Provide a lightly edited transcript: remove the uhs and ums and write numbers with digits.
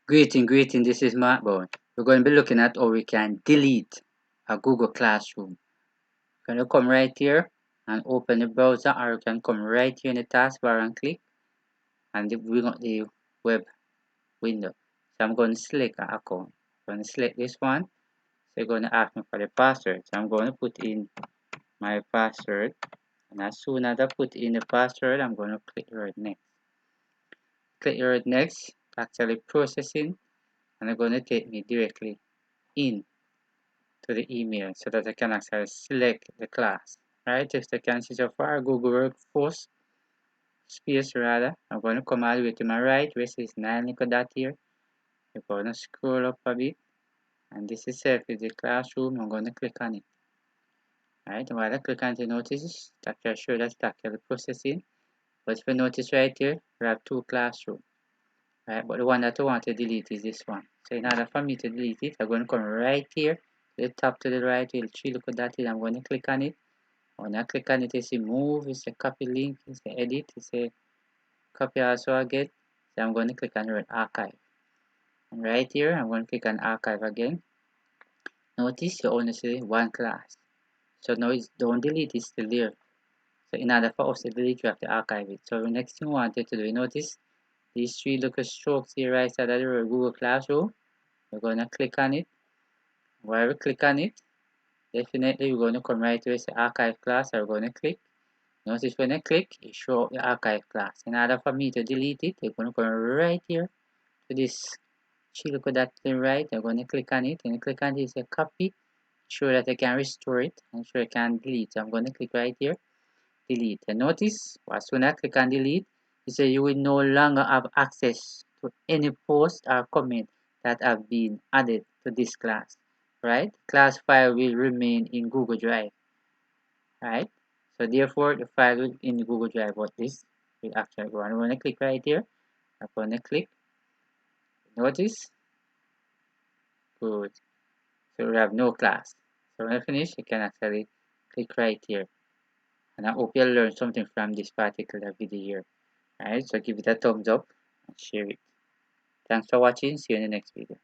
Greeting, this is Mark Bowen. We're going to be looking at how we can delete a Google Classroom. You're going to come right here and open the browser, or you can come right here in the taskbar and click and bring up the web window. So I'm going to select an account. I'm going to select this one. So you're going to ask me for the password. So I'm going to put in my password, and as soon as I put in the password, I'm going to click right next. Click right next, actually processing, and it's going to take me directly in to the email so that I can actually select the class. Right, just I can see so far Google Workforce space rather. I'm going to come all the way to my right where it says 9 little dot here. I'm going to scroll up a bit, and this itself is the classroom. I'm going to click on it. Right, while I click on it, notice that can show that it's actually processing. But if you notice right here, we have two classrooms. Right, but the one that I want to delete is this one. So in order for me to delete it, I'm going to come right here to the top to the right, with the three little dot. I'm going to click on it. When I click on it, you see move, it's a copy link, it's a edit, it's a copy also again. So I'm going to click on the archive. And right here, I'm going to click on archive again. Notice you only see one class. So now it's don't delete, it's still there. So in order for us to delete, you have to archive it. So the next thing we wanted to do, you notice these three little strokes here right side of the Google Classroom. We're going to click on it. While we click on it, definitely we're going to come right to this archive class. So we're going to click. Notice when I click, it shows the archive class. In order for me to delete it, I'm going to go right here to this look at that thing right. I'm going to click on it, and click on this copy, show that I can restore it, and show I can delete. So I'm going to click right here, delete. And notice, as soon as I click on delete, it says you will no longer have access to any post or comment that have been added to this class. Right? Class file will remain in Google Drive. Right? So therefore, the file will in Google Drive, but this will actually go. I'm going to click right here. I'm going to click. Notice. Good. So we have no class. So when I finish, you can actually click right here. And I hope you learned something from this particular video here. Alright, so give it a thumbs up and share it. Thanks for watching. See you in the next video.